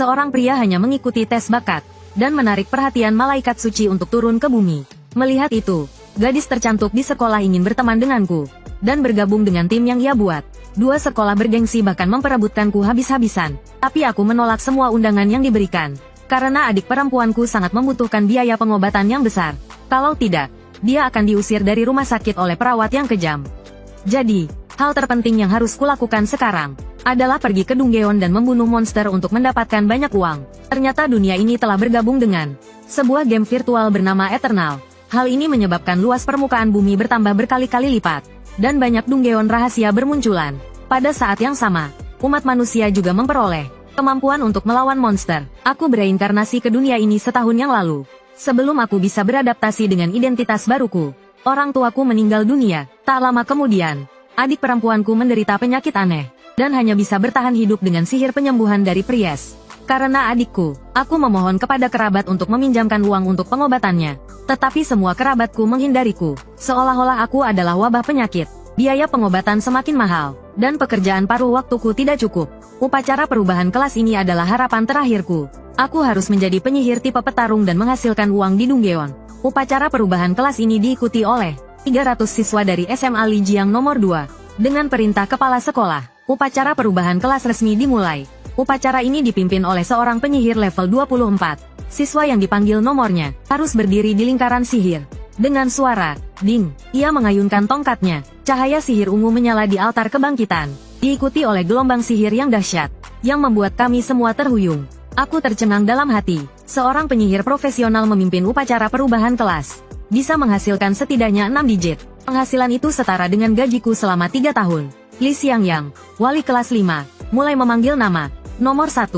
Seorang pria hanya mengikuti tes bakat, dan menarik perhatian malaikat suci untuk turun ke bumi. Melihat itu, gadis tercantik di sekolah ingin berteman denganku, dan bergabung dengan tim yang ia buat. Dua sekolah bergengsi bahkan memperebutkanku habis-habisan, tapi aku menolak semua undangan yang diberikan. Karena adik perempuanku sangat membutuhkan biaya pengobatan yang besar. Kalau tidak, dia akan diusir dari rumah sakit oleh perawat yang kejam. Jadi, hal terpenting yang harus kulakukan sekarang adalah pergi ke Dunggeon dan membunuh monster untuk mendapatkan banyak uang. Ternyata dunia ini telah bergabung dengan sebuah game virtual bernama Eternal. Hal ini menyebabkan luas permukaan bumi bertambah berkali-kali lipat, dan banyak Dunggeon rahasia bermunculan. Pada saat yang sama, umat manusia juga memperoleh kemampuan untuk melawan monster. Aku bereinkarnasi ke dunia ini setahun yang lalu. Sebelum aku bisa beradaptasi dengan identitas baruku, orang tuaku meninggal dunia. Tak lama kemudian, adik perempuanku menderita penyakit aneh, dan hanya bisa bertahan hidup dengan sihir penyembuhan dari Priest. Karena adikku, aku memohon kepada kerabat untuk meminjamkan uang untuk pengobatannya. Tetapi semua kerabatku menghindariku, seolah-olah aku adalah wabah penyakit. Biaya pengobatan semakin mahal, dan pekerjaan paruh waktuku tidak cukup. Upacara perubahan kelas ini adalah harapan terakhirku. Aku harus menjadi penyihir tipe petarung dan menghasilkan uang di Dunggeon. Upacara perubahan kelas ini diikuti oleh 300 siswa dari SMA Lijiang nomor 2. Dengan perintah kepala sekolah, upacara perubahan kelas resmi dimulai. Upacara ini dipimpin oleh seorang penyihir level 24. Siswa yang dipanggil nomornya harus berdiri di lingkaran sihir. Dengan suara ding, ia mengayunkan tongkatnya. Cahaya sihir ungu menyala di altar kebangkitan, diikuti oleh gelombang sihir yang dahsyat, yang membuat kami semua terhuyung. Aku tercengang dalam hati. Seorang penyihir profesional memimpin upacara perubahan kelas, bisa menghasilkan setidaknya 6 digit. Penghasilan itu setara dengan gajiku selama 3 tahun. Li Xiangyang, wali kelas 5, mulai memanggil nama. Nomor 1,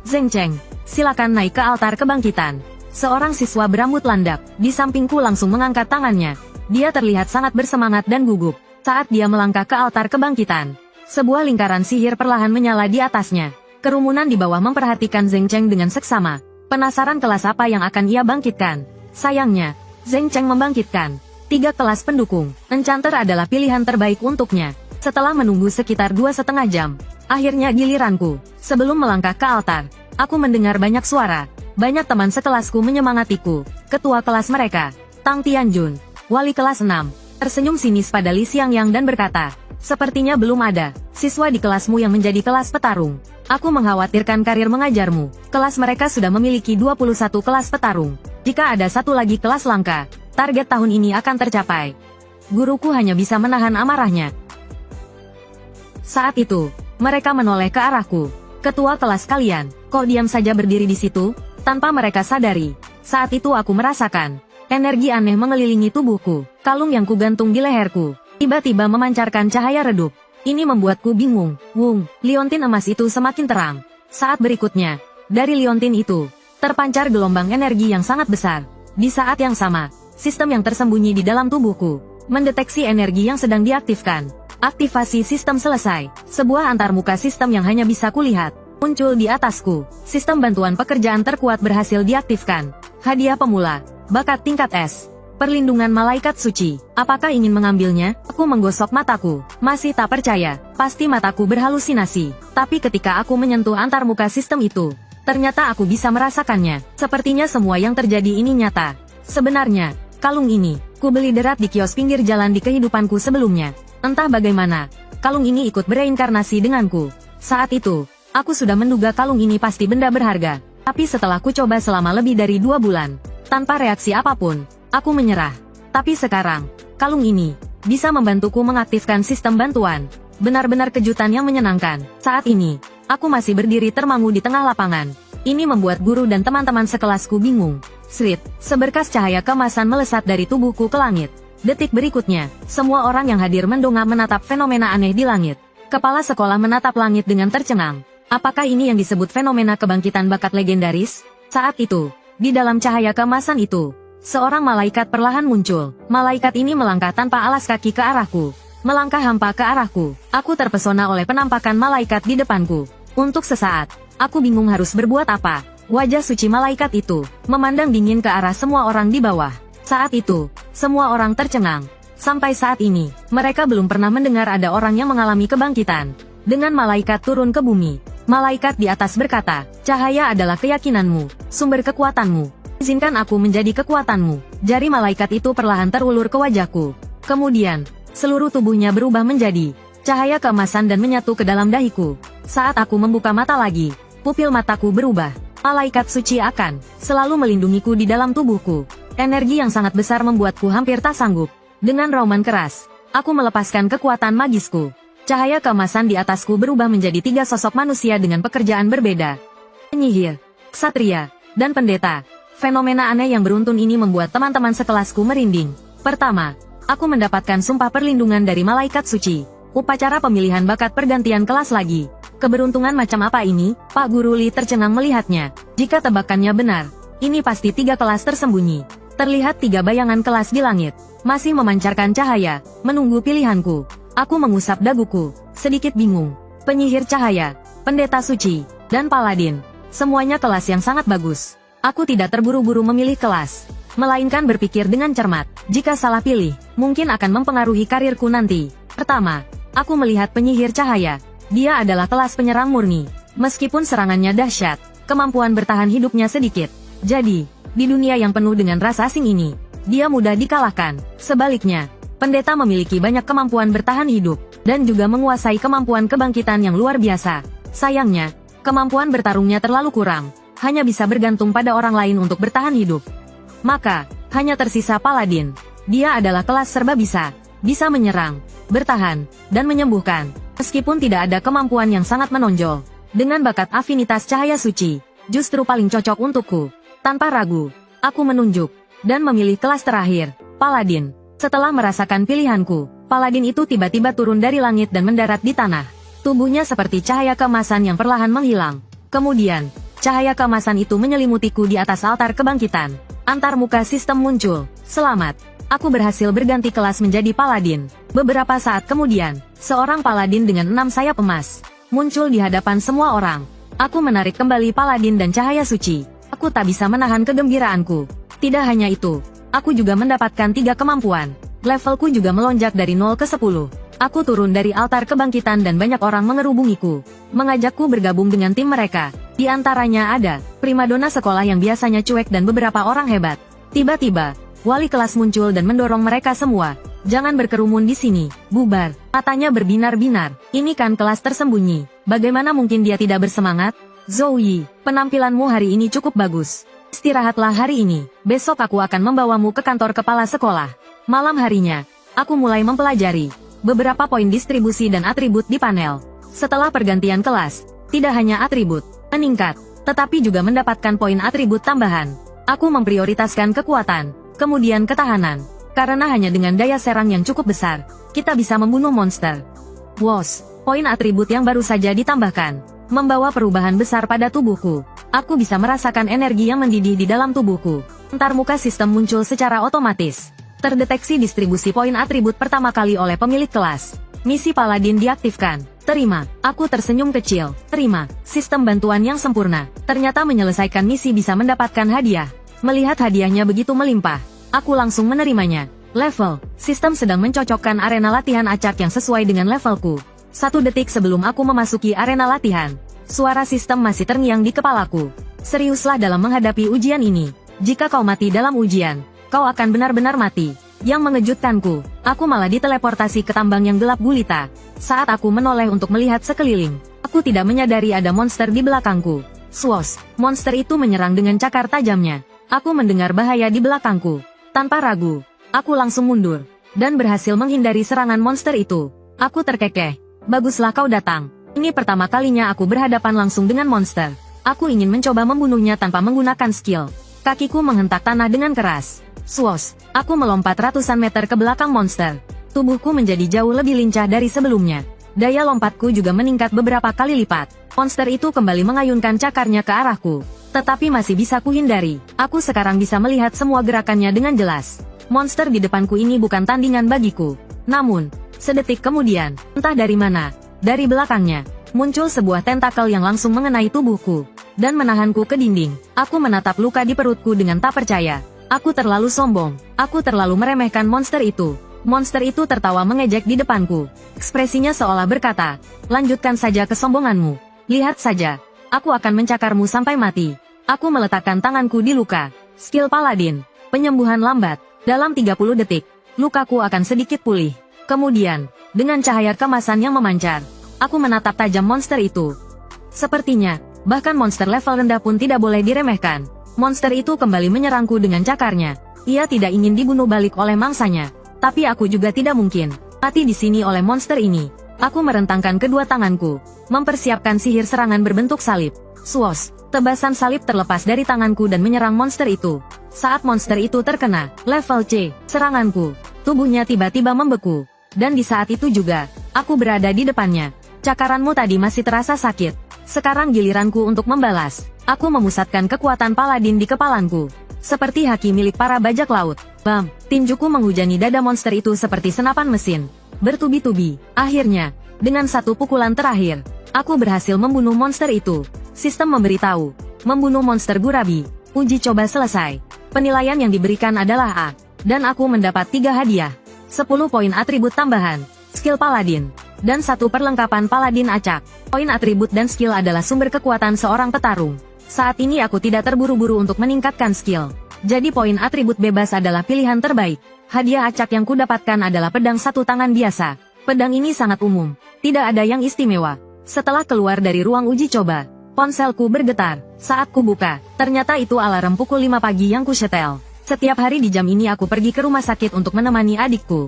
Zheng Cheng, silakan naik ke altar kebangkitan. Seorang siswa berambut landak di sampingku langsung mengangkat tangannya. Dia terlihat sangat bersemangat dan gugup saat dia melangkah ke altar kebangkitan. Sebuah lingkaran sihir perlahan menyala di atasnya. Kerumunan di bawah memperhatikan Zheng Cheng dengan seksama, penasaran kelas apa yang akan ia bangkitkan. Sayangnya, Zheng Cheng membangkitkan 3 kelas pendukung. Enchanter adalah pilihan terbaik untuknya. Setelah menunggu sekitar 2,5 jam, akhirnya giliranku. Sebelum melangkah ke altar, aku mendengar banyak suara. Banyak teman sekelasku menyemangatiku. Ketua kelas mereka, Tang Tianjun, wali kelas 6, tersenyum sinis pada Li Xiangyang dan berkata, sepertinya belum ada siswa di kelasmu yang menjadi kelas petarung. Aku mengkhawatirkan karir mengajarmu. Kelas mereka sudah memiliki 21 kelas petarung. Jika ada satu lagi kelas langka, target tahun ini akan tercapai. Guruku hanya bisa menahan amarahnya. Saat itu, mereka menoleh ke arahku. Ketua kelas kalian, kok diam saja berdiri di situ? Tanpa mereka sadari, saat itu aku merasakan energi aneh mengelilingi tubuhku. Kalung yang kugantung di leherku tiba-tiba memancarkan cahaya redup. Ini membuatku bingung. Liontin emas itu semakin terang. Saat berikutnya, dari liontin itu terpancar gelombang energi yang sangat besar. Di saat yang sama, sistem yang tersembunyi di dalam tubuhku mendeteksi energi yang sedang diaktifkan. Aktivasi sistem selesai. Sebuah antarmuka sistem yang hanya bisa kulihat muncul di atasku. Sistem bantuan pekerjaan terkuat berhasil diaktifkan. Hadiah pemula, bakat tingkat S. Perlindungan malaikat suci. Apakah ingin mengambilnya? Aku menggosok mataku. Masih tak percaya. Pasti mataku berhalusinasi. Tapi ketika aku menyentuh antarmuka sistem itu, ternyata aku bisa merasakannya. Sepertinya semua yang terjadi ini nyata. Sebenarnya, kalung ini kubeli derat di kios pinggir jalan di kehidupanku sebelumnya. Entah bagaimana, kalung ini ikut bereinkarnasi denganku. Saat itu, aku sudah menduga kalung ini pasti benda berharga. Tapi setelah ku coba selama lebih dari 2 bulan, tanpa reaksi apapun, aku menyerah. Tapi sekarang, kalung ini bisa membantuku mengaktifkan sistem bantuan. Benar-benar kejutan yang menyenangkan. Saat ini, aku masih berdiri termangu di tengah lapangan. Ini membuat guru dan teman-teman sekelasku bingung. Sweet, seberkas cahaya keemasan melesat dari tubuhku ke langit. Detik berikutnya, semua orang yang hadir mendongak menatap fenomena aneh di langit. Kepala sekolah menatap langit dengan tercengang. Apakah ini yang disebut fenomena kebangkitan bakat legendaris? Saat itu, di dalam cahaya keemasan itu, seorang malaikat perlahan muncul. Malaikat ini melangkah tanpa alas kaki ke arahku. Melangkah hampa ke arahku. Aku terpesona oleh penampakan malaikat di depanku. Untuk sesaat, aku bingung harus berbuat apa. Wajah suci malaikat itu memandang dingin ke arah semua orang di bawah. Saat itu, semua orang tercengang. Sampai saat ini, mereka belum pernah mendengar ada orang yang mengalami kebangkitan. Dengan malaikat turun ke bumi, Malaikat di atas berkata, cahaya adalah keyakinanmu, sumber kekuatanmu. Izinkan aku menjadi kekuatanmu. Jari malaikat itu perlahan terulur ke wajahku. Kemudian, seluruh tubuhnya berubah menjadi cahaya keemasan dan menyatu ke dalam dahiku. Saat aku membuka mata lagi, pupil mataku berubah. Malaikat suci akan selalu melindungiku di dalam tubuhku. Energi yang sangat besar membuatku hampir tak sanggup. Dengan rauman keras, aku melepaskan kekuatan magisku. Cahaya keemasan di atasku berubah menjadi 3 sosok manusia dengan pekerjaan berbeda. Penyihir, ksatria, dan pendeta. Fenomena aneh yang beruntun ini membuat teman-teman sekelasku merinding. Pertama, aku mendapatkan sumpah perlindungan dari malaikat suci. Upacara pemilihan bakat pergantian kelas lagi. Keberuntungan macam apa ini? Pak Guru Li tercengang melihatnya. Jika tebakannya benar, ini pasti 3 kelas tersembunyi. Terlihat 3 bayangan kelas di langit, masih memancarkan cahaya, menunggu pilihanku. Aku mengusap daguku, sedikit bingung. Penyihir cahaya, pendeta suci, dan paladin. Semuanya kelas yang sangat bagus. Aku tidak terburu-buru memilih kelas, melainkan berpikir dengan cermat. Jika salah pilih, mungkin akan mempengaruhi karirku nanti. Pertama, aku melihat penyihir cahaya. Dia adalah kelas penyerang murni. Meskipun serangannya dahsyat, kemampuan bertahan hidupnya sedikit. Jadi, di dunia yang penuh dengan rasa asing ini, dia mudah dikalahkan. Sebaliknya, pendeta memiliki banyak kemampuan bertahan hidup, dan juga menguasai kemampuan kebangkitan yang luar biasa. Sayangnya, kemampuan bertarungnya terlalu kurang, hanya bisa bergantung pada orang lain untuk bertahan hidup. Maka, hanya tersisa paladin. Dia adalah kelas serba bisa menyerang, bertahan, dan menyembuhkan, meskipun tidak ada kemampuan yang sangat menonjol. Dengan bakat afinitas cahaya suci, justru paling cocok untukku. Tanpa ragu, aku menunjuk, dan memilih kelas terakhir, paladin. Setelah merasakan pilihanku, paladin itu tiba-tiba turun dari langit dan mendarat di tanah. Tubuhnya seperti cahaya keemasan yang perlahan menghilang. Kemudian, cahaya keemasan itu menyelimutiku di atas altar kebangkitan. Antar muka sistem muncul. Selamat, aku berhasil berganti kelas menjadi paladin. Beberapa saat kemudian, seorang paladin dengan 6 sayap emas muncul di hadapan semua orang. Aku menarik kembali paladin dan cahaya suci. Aku tak bisa menahan kegembiraanku. Tidak hanya itu, aku juga mendapatkan 3 kemampuan. Levelku juga melonjak dari 0 ke 10. Aku turun dari altar kebangkitan dan banyak orang mengerubungiku, mengajakku bergabung dengan tim mereka. Di antaranya ada primadona sekolah yang biasanya cuek dan beberapa orang hebat. Tiba-tiba, wali kelas muncul dan mendorong mereka semua. Jangan berkerumun di sini, bubar. Matanya berbinar-binar. Ini kan kelas tersembunyi. Bagaimana mungkin dia tidak bersemangat? Zoe, penampilanmu hari ini cukup bagus. Istirahatlah hari ini. Besok aku akan membawamu ke kantor kepala sekolah. Malam harinya, aku mulai mempelajari beberapa poin distribusi dan atribut di panel. Setelah pergantian kelas, tidak hanya atribut meningkat, tetapi juga mendapatkan poin atribut tambahan. Aku memprioritaskan kekuatan, kemudian ketahanan. Karena hanya dengan daya serang yang cukup besar, kita bisa membunuh monster. WOS, poin atribut yang baru saja ditambahkan membawa perubahan besar pada tubuhku. Aku bisa merasakan energi yang mendidih di dalam tubuhku. Antar muka sistem muncul secara otomatis. Terdeteksi distribusi poin atribut pertama kali oleh pemilik kelas. Misi Paladin diaktifkan. Terima. Aku tersenyum kecil. Terima. Sistem bantuan yang sempurna. Ternyata menyelesaikan misi bisa mendapatkan hadiah. Melihat hadiahnya begitu melimpah, aku langsung menerimanya. Level. Sistem sedang mencocokkan arena latihan acak yang sesuai dengan levelku. 1 detik sebelum aku memasuki arena latihan, suara sistem masih terngiang di kepalaku. Seriuslah dalam menghadapi ujian ini. Jika kau mati dalam ujian, kau akan benar-benar mati. Yang mengejutkanku, aku malah diteleportasi ke tambang yang gelap gulita. Saat aku menoleh untuk melihat sekeliling, aku tidak menyadari ada monster di belakangku. Swos, monster itu menyerang dengan cakar tajamnya. Aku mendengar bahaya di belakangku. Tanpa ragu, aku langsung mundur, dan berhasil menghindari serangan monster itu. Aku terkekeh. Baguslah kau datang. Ini pertama kalinya aku berhadapan langsung dengan monster. Aku ingin mencoba membunuhnya tanpa menggunakan skill. Kakiku menghentak tanah dengan keras. Swos, aku melompat ratusan meter ke belakang monster. Tubuhku menjadi jauh lebih lincah dari sebelumnya. Daya lompatku juga meningkat beberapa kali lipat. Monster itu kembali mengayunkan cakarnya ke arahku. Tetapi masih bisa kuhindari. Aku sekarang bisa melihat semua gerakannya dengan jelas. Monster di depanku ini bukan tandingan bagiku. Namun, sedetik kemudian, entah dari mana, dari belakangnya, muncul sebuah tentakel yang langsung mengenai tubuhku, dan menahanku ke dinding. Aku menatap luka di perutku dengan tak percaya. Aku terlalu sombong. Aku terlalu meremehkan monster itu. Monster itu tertawa mengejek di depanku. Ekspresinya seolah berkata, lanjutkan saja kesombonganmu. Lihat saja. Aku akan mencakarmu sampai mati. Aku meletakkan tanganku di luka. Skill Paladin. Penyembuhan lambat. Dalam 30 detik, lukaku akan sedikit pulih. Kemudian, dengan cahaya kemasan yang memancar, aku menatap tajam monster itu. Sepertinya, bahkan monster level rendah pun tidak boleh diremehkan. Monster itu kembali menyerangku dengan cakarnya. Ia tidak ingin dibunuh balik oleh mangsanya. Tapi aku juga tidak mungkin mati di sini oleh monster ini. Aku merentangkan kedua tanganku, mempersiapkan sihir serangan berbentuk salib. Swoosh, tebasan salib terlepas dari tanganku dan menyerang monster itu. Saat monster itu terkena level C, seranganku, tubuhnya tiba-tiba membeku. Dan di saat itu juga, aku berada di depannya. Cakaranmu tadi masih terasa sakit. Sekarang giliranku untuk membalas. Aku memusatkan kekuatan paladin di kepalanku. Seperti haki milik para bajak laut. Bam, tinjuku menghujani dada monster itu seperti senapan mesin. Bertubi-tubi. Akhirnya, dengan satu pukulan terakhir, aku berhasil membunuh monster itu. Sistem memberitahu, membunuh monster gurabi. Uji coba selesai. Penilaian yang diberikan adalah A. Dan aku mendapat 3 hadiah. 10 poin atribut tambahan, skill paladin, dan 1 perlengkapan paladin acak. Poin atribut dan skill adalah sumber kekuatan seorang petarung. Saat ini aku tidak terburu-buru untuk meningkatkan skill. Jadi poin atribut bebas adalah pilihan terbaik. Hadiah acak yang kudapatkan adalah pedang satu tangan biasa. Pedang ini sangat umum, tidak ada yang istimewa. Setelah keluar dari ruang uji coba, ponselku bergetar. Saat kubuka, ternyata itu alarm pukul 5 pagi yang kusetel. Setiap hari di jam ini aku pergi ke rumah sakit untuk menemani adikku.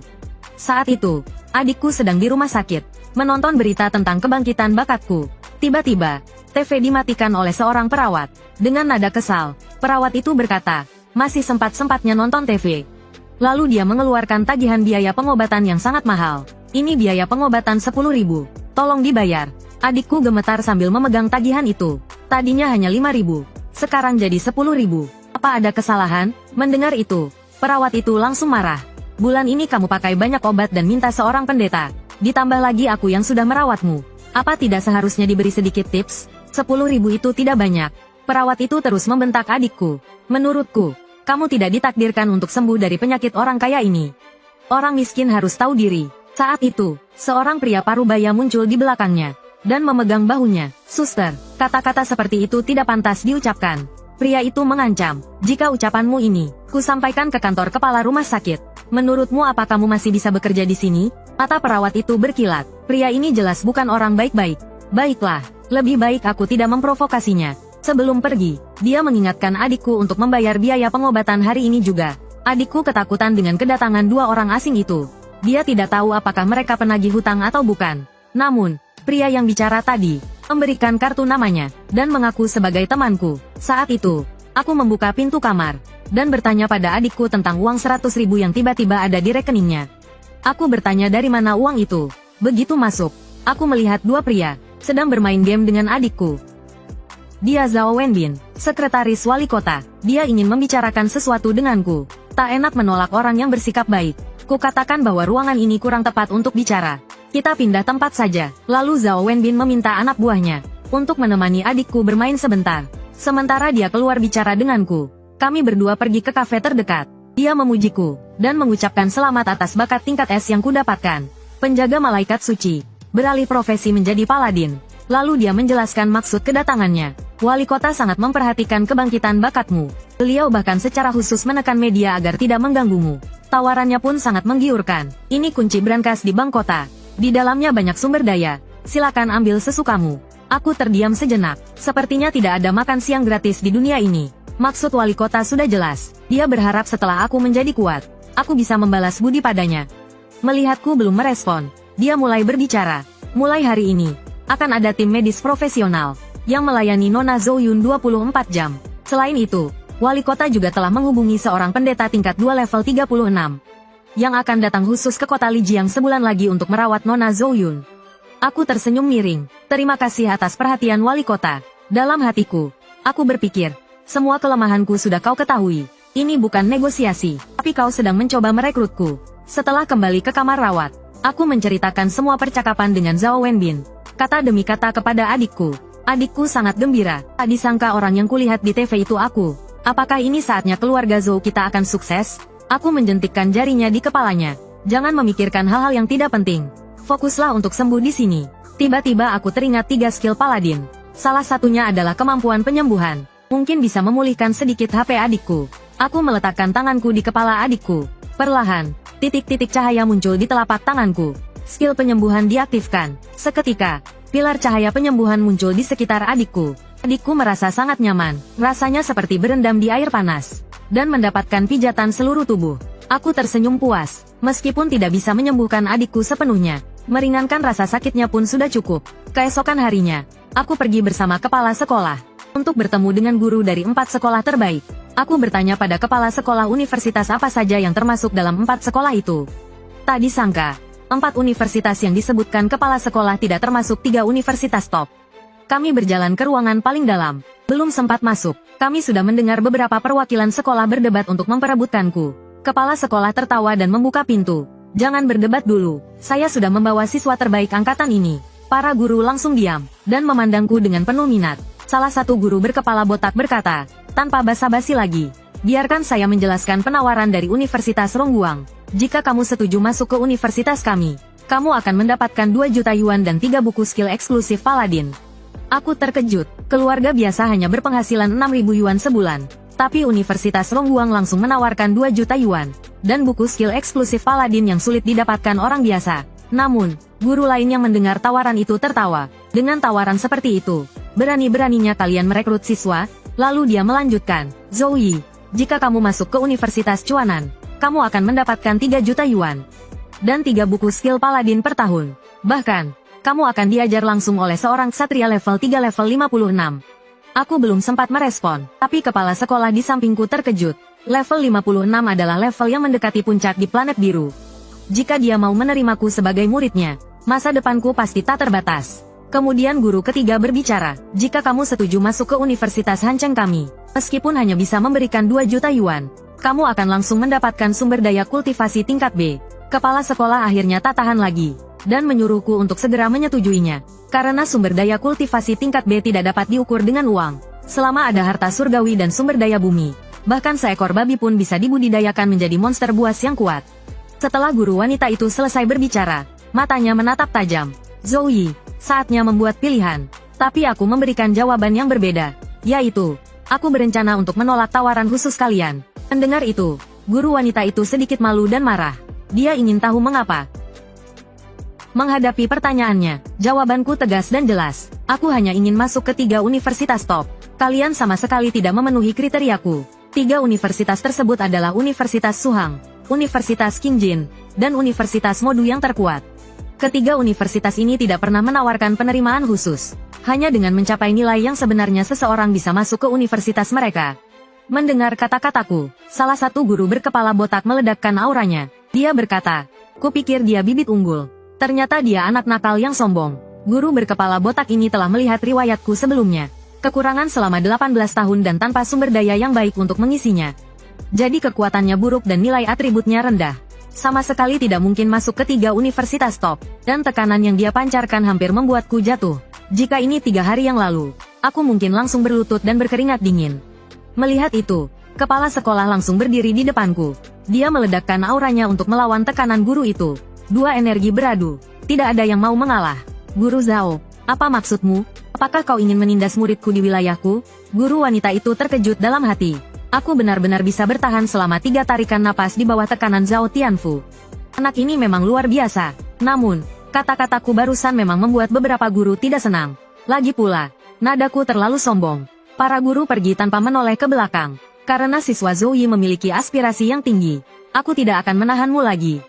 Saat itu, adikku sedang di rumah sakit, menonton berita tentang kebangkitan bakatku. Tiba-tiba, TV dimatikan oleh seorang perawat. Dengan nada kesal, perawat itu berkata, masih sempat-sempatnya nonton TV. Lalu dia mengeluarkan tagihan biaya pengobatan yang sangat mahal. Ini biaya pengobatan 10.000. Tolong dibayar. Adikku gemetar sambil memegang tagihan itu. Tadinya hanya 5.000. Sekarang jadi 10.000. Apa ada kesalahan? Mendengar itu, perawat itu langsung marah. Bulan ini kamu pakai banyak obat dan minta seorang pendeta. Ditambah lagi aku yang sudah merawatmu. Apa tidak seharusnya diberi sedikit tips? 10.000 itu tidak banyak. Perawat itu terus membentak adikku. Menurutku, kamu tidak ditakdirkan untuk sembuh dari penyakit orang kaya ini. Orang miskin harus tahu diri. Saat itu, seorang pria parubaya muncul di belakangnya dan memegang bahunya. Suster, kata-kata seperti itu tidak pantas diucapkan. Pria itu mengancam, jika ucapanmu ini, kusampaikan ke kantor kepala rumah sakit. Menurutmu apa kamu masih bisa bekerja di sini? Mata perawat itu berkilat. Pria ini jelas bukan orang baik-baik. Baiklah, lebih baik aku tidak memprovokasinya. Sebelum pergi, dia mengingatkan adikku untuk membayar biaya pengobatan hari ini juga. Adikku ketakutan dengan kedatangan 2 orang asing itu. Dia tidak tahu apakah mereka penagih hutang atau bukan. Namun, pria yang bicara tadi memberikan kartu namanya, dan mengaku sebagai temanku. Saat itu, aku membuka pintu kamar, dan bertanya pada adikku tentang uang 100.000 yang tiba-tiba ada di rekeningnya. Aku bertanya dari mana uang itu. Begitu masuk, aku melihat 2 pria, sedang bermain game dengan adikku. Dia Zhao Wenbin, sekretaris wali kota. Dia ingin membicarakan sesuatu denganku. Tak enak menolak orang yang bersikap baik. Kukatakan bahwa ruangan ini kurang tepat untuk bicara. Kita pindah tempat saja. Lalu Zhao Wenbin meminta anak buahnya untuk menemani adikku bermain sebentar. Sementara dia keluar bicara denganku. Kami berdua pergi ke kafe terdekat. Dia memujiku dan mengucapkan selamat atas bakat tingkat S yang kudapatkan. Penjaga malaikat suci, beralih profesi menjadi paladin. Lalu dia menjelaskan maksud kedatangannya. Wali kota sangat memperhatikan kebangkitan bakatmu. Beliau bahkan secara khusus menekan media agar tidak mengganggumu. Tawarannya pun sangat menggiurkan. Ini kunci brankas di bank kota. Di dalamnya banyak sumber daya. Silakan ambil sesukamu. Aku terdiam sejenak. Sepertinya tidak ada makan siang gratis di dunia ini. Maksud wali kota sudah jelas. Dia berharap setelah aku menjadi kuat, aku bisa membalas budi padanya. Melihatku belum merespon, dia mulai berbicara. Mulai hari ini, akan ada tim medis profesional yang melayani Nona Zhou-Yun 24 jam. Selain itu, wali kota juga telah menghubungi seorang pendeta tingkat 2 level 36. Yang akan datang khusus ke kota Lijiang sebulan lagi untuk merawat Nona Zhou-Yun. Aku tersenyum miring. Terima kasih atas perhatian wali kota. Dalam hatiku, aku berpikir, semua kelemahanku sudah kau ketahui. Ini bukan negosiasi, tapi kau sedang mencoba merekrutku. Setelah kembali ke kamar rawat, aku menceritakan semua percakapan dengan Zhao Wenbin. Kata demi kata kepada adikku. Adikku sangat gembira. Tak disangka orang yang kulihat di TV itu aku. Apakah ini saatnya keluarga Zhou kita akan sukses? Aku menjentikkan jarinya di kepalanya. Jangan memikirkan hal-hal yang tidak penting. Fokuslah untuk sembuh di sini. Tiba-tiba aku teringat 3 skill paladin. Salah satunya adalah kemampuan penyembuhan. Mungkin bisa memulihkan sedikit HP adikku. Aku meletakkan tanganku di kepala adikku. Perlahan, titik-titik cahaya muncul di telapak tanganku. Skill penyembuhan diaktifkan. Seketika, pilar cahaya penyembuhan muncul di sekitar adikku. Adikku merasa sangat nyaman, rasanya seperti berendam di air panas, dan mendapatkan pijatan seluruh tubuh. Aku tersenyum puas, meskipun tidak bisa menyembuhkan adikku sepenuhnya. Meringankan rasa sakitnya pun sudah cukup. Keesokan harinya, aku pergi bersama kepala sekolah untuk bertemu dengan guru dari 4 sekolah terbaik. Aku bertanya pada kepala sekolah universitas apa saja yang termasuk dalam 4 sekolah itu. Tak disangka, 4 universitas yang disebutkan kepala sekolah tidak termasuk 3 universitas top. Kami berjalan ke ruangan paling dalam. Belum sempat masuk, kami sudah mendengar beberapa perwakilan sekolah berdebat untuk memperebutkanku. Kepala sekolah tertawa dan membuka pintu. Jangan berdebat dulu, saya sudah membawa siswa terbaik angkatan ini. Para guru langsung diam, dan memandangku dengan penuh minat. Salah satu guru berkepala botak berkata, tanpa basa-basi lagi, biarkan saya menjelaskan penawaran dari Universitas Rongguang. Jika kamu setuju masuk ke universitas kami, kamu akan mendapatkan 2 juta yuan dan 3 buku skill eksklusif Paladin. Aku terkejut, keluarga biasa hanya berpenghasilan 6.000 yuan sebulan. Tapi Universitas Rongguang langsung menawarkan 2 juta yuan, dan buku skill eksklusif Paladin yang sulit didapatkan orang biasa. Namun, guru lain yang mendengar tawaran itu tertawa. Dengan tawaran seperti itu, berani-beraninya kalian merekrut siswa? Lalu dia melanjutkan, Zoe, jika kamu masuk ke Universitas Chuanan, kamu akan mendapatkan 3 juta yuan, dan 3 buku skill Paladin per tahun. Bahkan, kamu akan diajar langsung oleh seorang ksatria level 3 level 56. Aku belum sempat merespon, tapi kepala sekolah di sampingku terkejut. Level 56 adalah level yang mendekati puncak di planet biru. Jika dia mau menerimaku sebagai muridnya, masa depanku pasti tak terbatas. Kemudian guru ketiga berbicara, jika kamu setuju masuk ke Universitas Hancheng kami, meskipun hanya bisa memberikan 2 juta yuan, kamu akan langsung mendapatkan sumber daya kultivasi tingkat B. Kepala sekolah akhirnya tak tahan lagi, dan menyuruhku untuk segera menyetujuinya. Karena sumber daya kultivasi tingkat B tidak dapat diukur dengan uang. Selama ada harta surgawi dan sumber daya bumi, bahkan seekor babi pun bisa dibudidayakan menjadi monster buas yang kuat. Setelah guru wanita itu selesai berbicara, matanya menatap tajam. Zoe, saatnya membuat pilihan. Tapi aku memberikan jawaban yang berbeda, yaitu, aku berencana untuk menolak tawaran khusus kalian. Mendengar itu, guru wanita itu sedikit malu dan marah. Dia ingin tahu mengapa. Menghadapi pertanyaannya, jawabanku tegas dan jelas. Aku hanya ingin masuk ke 3 universitas top. Kalian sama sekali tidak memenuhi kriteriaku. 3 universitas tersebut adalah Universitas Suhang, Universitas Qingjin, dan Universitas Modu yang terkuat. Ketiga universitas ini tidak pernah menawarkan penerimaan khusus. Hanya dengan mencapai nilai yang sebenarnya seseorang bisa masuk ke universitas mereka. Mendengar kata-kataku, salah satu guru berkepala botak meledakkan auranya. Dia berkata, kupikir dia bibit unggul. Ternyata dia anak nakal yang sombong. Guru berkepala botak ini telah melihat riwayatku sebelumnya. Kekurangan selama 18 tahun dan tanpa sumber daya yang baik untuk mengisinya. Jadi kekuatannya buruk dan nilai atributnya rendah. Sama sekali tidak mungkin masuk ke 3 universitas top. Dan tekanan yang dia pancarkan hampir membuatku jatuh. Jika ini 3 hari yang lalu, aku mungkin langsung berlutut dan berkeringat dingin. Melihat itu, kepala sekolah langsung berdiri di depanku. Dia meledakkan auranya untuk melawan tekanan guru itu. 2 energi beradu. Tidak ada yang mau mengalah. Guru Zhao, apa maksudmu? Apakah kau ingin menindas muridku di wilayahku? Guru wanita itu terkejut dalam hati. Aku benar-benar bisa bertahan selama 3 tarikan napas di bawah tekanan Zhao Tianfu. Anak ini memang luar biasa. Namun, kata-kataku barusan memang membuat beberapa guru tidak senang. Lagi pula, nadaku terlalu sombong. Para guru pergi tanpa menoleh ke belakang. Karena siswa Zoe memiliki aspirasi yang tinggi. Aku tidak akan menahanmu lagi.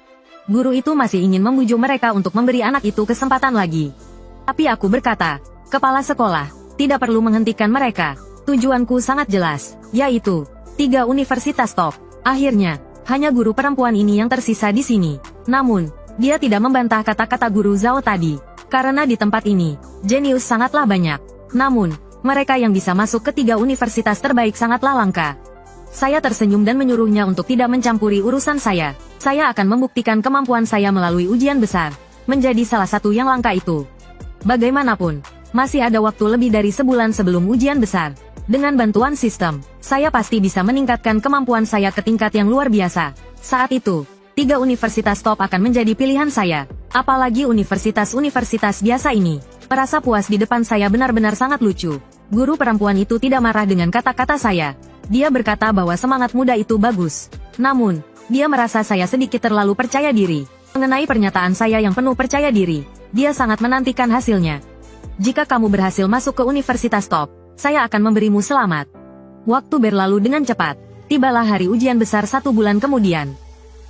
Guru itu masih ingin membujuk mereka untuk memberi anak itu kesempatan lagi. Tapi aku berkata, kepala sekolah, tidak perlu menghentikan mereka. Tujuanku sangat jelas, yaitu 3 universitas top. Akhirnya, hanya guru perempuan ini yang tersisa di sini. Namun, dia tidak membantah kata-kata guru Zhao tadi. Karena di tempat ini, jenius sangatlah banyak. Namun, mereka yang bisa masuk ke 3 universitas terbaik sangatlah langka. Saya tersenyum dan menyuruhnya untuk tidak mencampuri urusan saya. Saya akan membuktikan kemampuan saya melalui ujian besar. Menjadi salah satu yang langka itu. Bagaimanapun, masih ada waktu lebih dari sebulan sebelum ujian besar. Dengan bantuan sistem, saya pasti bisa meningkatkan kemampuan saya ke tingkat yang luar biasa. Saat itu, 3 universitas top akan menjadi pilihan saya. Apalagi universitas-universitas biasa ini. Merasa puas di depan saya benar-benar sangat lucu. Guru perempuan itu tidak marah dengan kata-kata saya. Dia berkata bahwa semangat muda itu bagus. Namun, dia merasa saya sedikit terlalu percaya diri. Mengenai pernyataan saya yang penuh percaya diri, dia sangat menantikan hasilnya. Jika kamu berhasil masuk ke universitas top, saya akan memberimu selamat. Waktu berlalu dengan cepat. Tibalah hari ujian besar 1 bulan kemudian.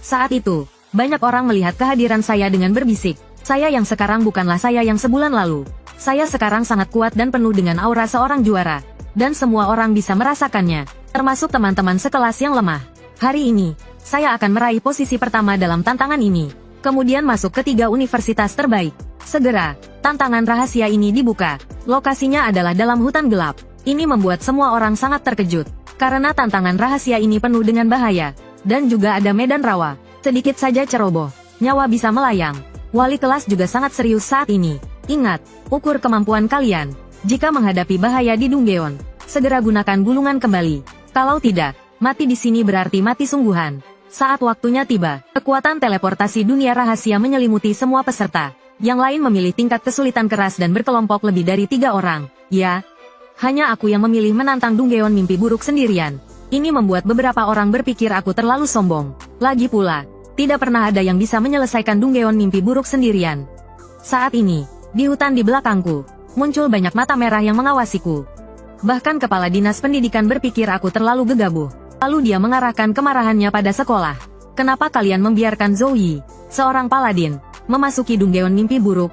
Saat itu, banyak orang melihat kehadiran saya dengan berbisik. Saya yang sekarang bukanlah saya yang sebulan lalu. Saya sekarang sangat kuat dan penuh dengan aura seorang juara. Dan semua orang bisa merasakannya, termasuk teman-teman sekelas yang lemah. Hari ini, saya akan meraih posisi pertama dalam tantangan ini. Kemudian masuk ke 3 universitas terbaik. Segera, tantangan rahasia ini dibuka. Lokasinya adalah dalam hutan gelap. Ini membuat semua orang sangat terkejut. Karena tantangan rahasia ini penuh dengan bahaya. Dan juga ada medan rawa. Sedikit saja ceroboh, nyawa bisa melayang. Wali kelas juga sangat serius saat ini. Ingat, ukur kemampuan kalian. Jika menghadapi bahaya di Dunggeon, segera gunakan gulungan kembali. Kalau tidak, mati di sini berarti mati sungguhan. Saat waktunya tiba, kekuatan teleportasi dunia rahasia menyelimuti semua peserta. Yang lain memilih tingkat kesulitan keras dan berkelompok lebih dari 3 orang. Ya, hanya aku yang memilih menantang Dunggeon mimpi buruk sendirian. Ini membuat beberapa orang berpikir aku terlalu sombong. Lagi pula, tidak pernah ada yang bisa menyelesaikan Dunggeon mimpi buruk sendirian. Saat ini, di hutan di belakangku, muncul banyak mata merah yang mengawasiku. Bahkan kepala dinas pendidikan berpikir aku terlalu gegabah. Lalu dia mengarahkan kemarahannya pada sekolah. Kenapa kalian membiarkan Zhou Yi, seorang paladin, memasuki Dunggeon mimpi buruk?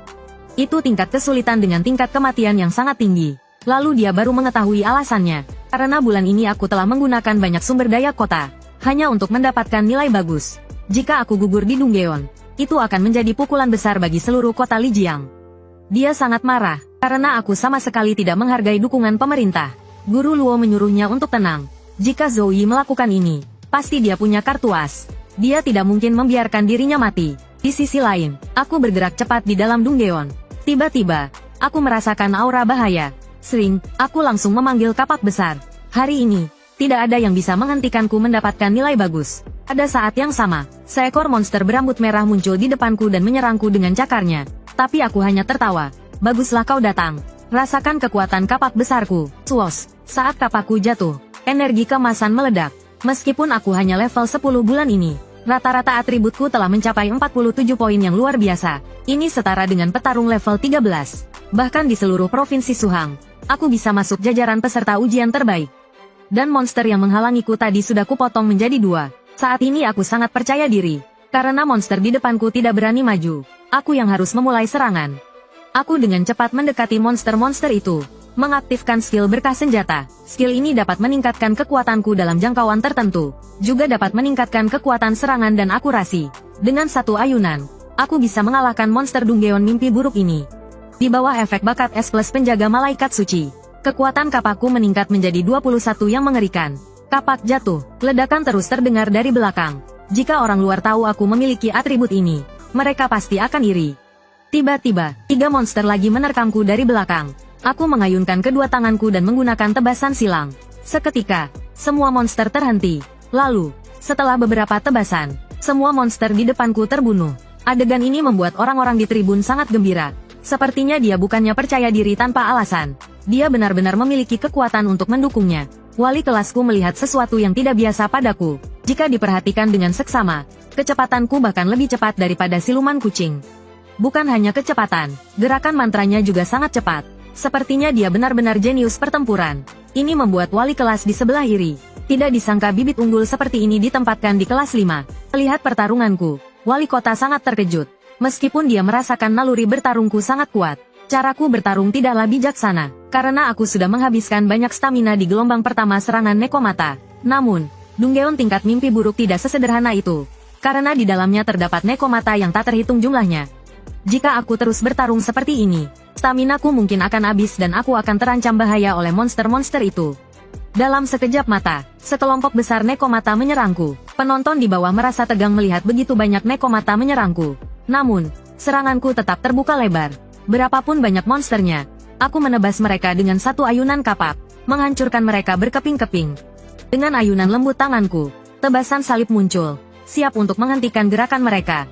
Itu tingkat kesulitan dengan tingkat kematian yang sangat tinggi. Lalu dia baru mengetahui alasannya. Karena bulan ini aku telah menggunakan banyak sumber daya kota, hanya untuk mendapatkan nilai bagus. Jika aku gugur di Dunggeon, itu akan menjadi pukulan besar bagi seluruh kota Lijiang. Dia sangat marah, karena aku sama sekali tidak menghargai dukungan pemerintah. Guru Luo menyuruhnya untuk tenang. Jika Zhou Yi melakukan ini, pasti dia punya kartu as. Dia tidak mungkin membiarkan dirinya mati. Di sisi lain, aku bergerak cepat di dalam Dunggeon. Tiba-tiba, aku merasakan aura bahaya. Sering, aku langsung memanggil kapak besar. Hari ini, tidak ada yang bisa menghentikanku mendapatkan nilai bagus. Pada saat yang sama, seekor monster berambut merah muncul di depanku dan menyerangku dengan cakarnya. Tapi aku hanya tertawa. Baguslah kau datang. Rasakan kekuatan kapak besarku. Swos. Saat kapakku jatuh, energi kemasan meledak. Meskipun aku hanya level 10 bulan ini, rata-rata atributku telah mencapai 47 poin yang luar biasa. Ini setara dengan petarung level 13. Bahkan di seluruh provinsi Suhang, aku bisa masuk jajaran peserta ujian terbaik. Dan monster yang menghalangiku tadi sudah kupotong menjadi 2. Saat ini aku sangat percaya diri. Karena monster di depanku tidak berani maju, aku yang harus memulai serangan. Aku dengan cepat mendekati monster-monster itu, mengaktifkan skill berkah senjata. Skill ini dapat meningkatkan kekuatanku dalam jangkauan tertentu, juga dapat meningkatkan kekuatan serangan dan akurasi. Dengan satu ayunan, aku bisa mengalahkan monster Dunggeon mimpi buruk ini. Di bawah efek bakat S plus penjaga malaikat suci, kekuatan kapakku meningkat menjadi 21 yang mengerikan. Kapak jatuh, ledakan terus terdengar dari belakang. Jika orang luar tahu aku memiliki atribut ini, mereka pasti akan iri. Tiba-tiba, 3 monster lagi menerkamku dari belakang. Aku mengayunkan kedua tanganku dan menggunakan tebasan silang. Seketika, semua monster terhenti. Lalu, setelah beberapa tebasan, semua monster di depanku terbunuh. Adegan ini membuat orang-orang di tribun sangat gembira. Sepertinya dia bukannya percaya diri tanpa alasan. Dia benar-benar memiliki kekuatan untuk mendukungnya. Wali kelasku melihat sesuatu yang tidak biasa padaku. Jika diperhatikan dengan seksama, kecepatanku bahkan lebih cepat daripada siluman kucing. Bukan hanya kecepatan, gerakan mantranya juga sangat cepat. Sepertinya dia benar-benar jenius pertempuran. Ini membuat wali kelas di sebelah iri. Tidak disangka bibit unggul seperti ini ditempatkan di kelas 5. Melihat pertarunganku, wali kota sangat terkejut. Meskipun dia merasakan naluri bertarungku sangat kuat, caraku bertarung tidaklah bijaksana, karena aku sudah menghabiskan banyak stamina di gelombang pertama serangan Nekomata. Namun, Dunggeon tingkat mimpi buruk tidak sesederhana itu, karena di dalamnya terdapat Nekomata yang tak terhitung jumlahnya. Jika aku terus bertarung seperti ini, staminaku mungkin akan habis dan aku akan terancam bahaya oleh monster-monster itu. Dalam sekejap mata, sekelompok besar Nekomata menyerangku. Penonton di bawah merasa tegang melihat begitu banyak Nekomata menyerangku. Namun, seranganku tetap terbuka lebar. Berapapun banyak monsternya, aku menebas mereka dengan satu ayunan kapak, menghancurkan mereka berkeping-keping. Dengan ayunan lembut tanganku, tebasan salib muncul, siap untuk menghentikan gerakan mereka.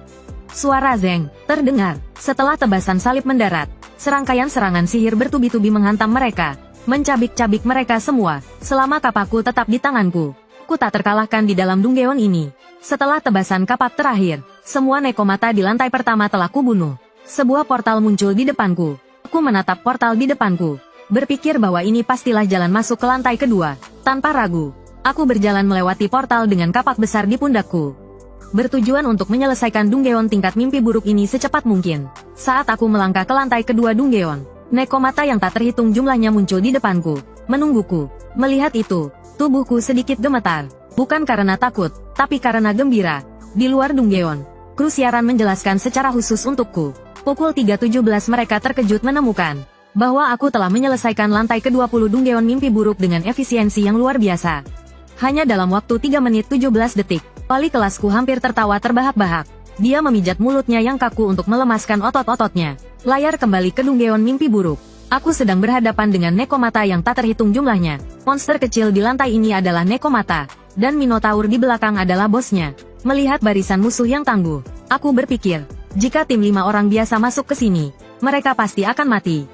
Suara zeng terdengar. Setelah tebasan salib mendarat, serangkaian serangan sihir bertubi-tubi menghantam mereka, mencabik-cabik mereka semua. Selama kapakku tetap di tanganku, ku tak terkalahkan di dalam Dunggeon ini. Setelah tebasan kapak terakhir, semua nekomata di lantai pertama telah kubunuh. Sebuah portal muncul di depanku. Aku menatap portal di depanku, berpikir bahwa ini pastilah jalan masuk ke lantai kedua. Tanpa ragu, aku berjalan melewati portal dengan kapak besar di pundakku, bertujuan untuk menyelesaikan Dunggeon tingkat mimpi buruk ini secepat mungkin. Saat aku melangkah ke lantai kedua Dunggeon, nekomata yang tak terhitung jumlahnya muncul di depanku, menungguku. Melihat itu, tubuhku sedikit gemetar, bukan karena takut, tapi karena gembira. Di luar Dunggeon, kru siaran menjelaskan secara khusus untukku. Pukul 3.17 mereka terkejut menemukan bahwa aku telah menyelesaikan lantai ke-20 Dunggeon mimpi buruk dengan efisiensi yang luar biasa. Hanya dalam waktu 3 menit 17 detik, wali kelasku hampir tertawa terbahak-bahak. Dia memijat mulutnya yang kaku untuk melemaskan otot-ototnya. Layar kembali ke Dunggeon mimpi buruk. Aku sedang berhadapan dengan nekomata yang tak terhitung jumlahnya. Monster kecil di lantai ini adalah nekomata, dan Minotaur di belakang adalah bosnya. Melihat barisan musuh yang tangguh, aku berpikir, jika tim 5 orang biasa masuk ke sini, mereka pasti akan mati.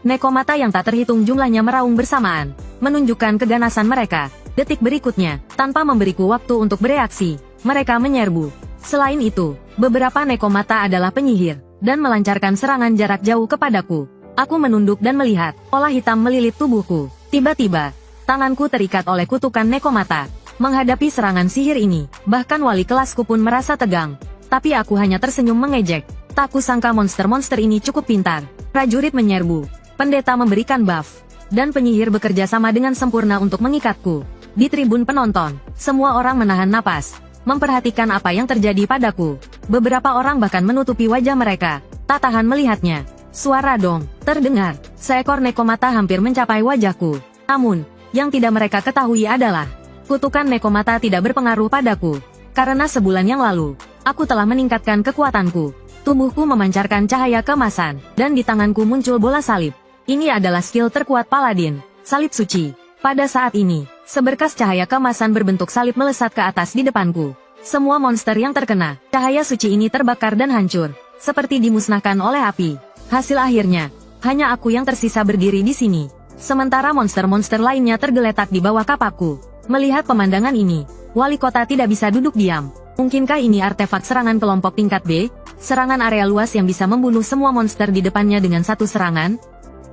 Nekomata yang tak terhitung jumlahnya meraung bersamaan, menunjukkan keganasan mereka. Detik berikutnya, tanpa memberiku waktu untuk bereaksi, mereka menyerbu. Selain itu, beberapa nekomata adalah penyihir, dan melancarkan serangan jarak jauh kepadaku. Aku menunduk dan melihat, pola hitam melilit tubuhku. Tiba-tiba, tanganku terikat oleh kutukan nekomata. Menghadapi serangan sihir ini, bahkan wali kelasku pun merasa tegang. Tapi aku hanya tersenyum mengejek. Tak kusangka monster-monster ini cukup pintar. Prajurit menyerbu, pendeta memberikan buff, dan penyihir bekerja sama dengan sempurna untuk mengikatku. Di tribun penonton, semua orang menahan napas, memperhatikan apa yang terjadi padaku. Beberapa orang bahkan menutupi wajah mereka, tak tahan melihatnya. Suara dong terdengar. Seekor nekomata hampir mencapai wajahku. Namun, yang tidak mereka ketahui adalah kutukan nekomata tidak berpengaruh padaku. Karena sebulan yang lalu, aku telah meningkatkan kekuatanku. Tubuhku memancarkan cahaya keemasan, dan di tanganku muncul bola salib. Ini adalah skill terkuat Paladin, salib suci. Pada saat ini, seberkas cahaya keemasan berbentuk salib melesat ke atas di depanku. Semua monster yang terkena cahaya suci ini terbakar dan hancur, seperti dimusnahkan oleh api. Hasil akhirnya, hanya aku yang tersisa berdiri di sini. Sementara monster-monster lainnya tergeletak di bawah kapakku. Melihat pemandangan ini, wali kota tidak bisa duduk diam. Mungkinkah ini artefak serangan kelompok tingkat B? Serangan area luas yang bisa membunuh semua monster di depannya dengan satu serangan?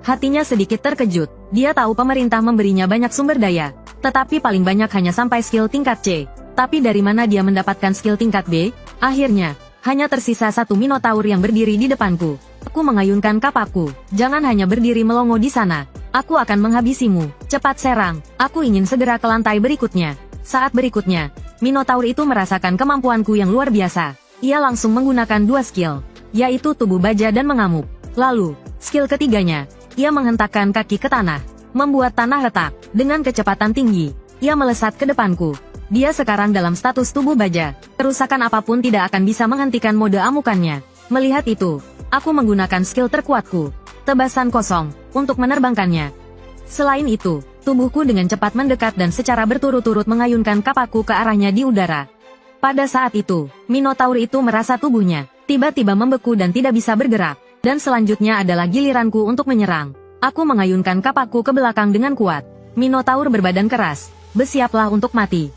Hatinya sedikit terkejut. Dia tahu pemerintah memberinya banyak sumber daya, tetapi paling banyak hanya sampai skill tingkat C. Tapi dari mana dia mendapatkan skill tingkat B? Akhirnya, hanya tersisa satu Minotaur yang berdiri di depanku. Aku mengayunkan kapakku. Jangan hanya berdiri melongo di sana. Aku akan menghabisimu. Cepat serang. Aku ingin segera ke lantai berikutnya. Saat berikutnya, Minotaur itu merasakan kemampuanku yang luar biasa. Ia langsung menggunakan dua skill, yaitu tubuh baja dan mengamuk. Lalu, skill ketiganya, ia menghentakkan kaki ke tanah, membuat tanah retak. Dengan kecepatan tinggi, ia melesat ke depanku. Dia sekarang dalam status tubuh baja. Kerusakan apapun tidak akan bisa menghentikan mode amukannya. Melihat itu, aku menggunakan skill terkuatku, tebasan kosong, untuk menerbangkannya. Selain itu, tubuhku dengan cepat mendekat dan secara berturut-turut mengayunkan kapakku ke arahnya di udara. Pada saat itu, Minotaur itu merasa tubuhnya tiba-tiba membeku dan tidak bisa bergerak. Dan selanjutnya adalah giliranku untuk menyerang. Aku mengayunkan kapakku ke belakang dengan kuat. Minotaur berbadan keras. Bersiaplah untuk mati.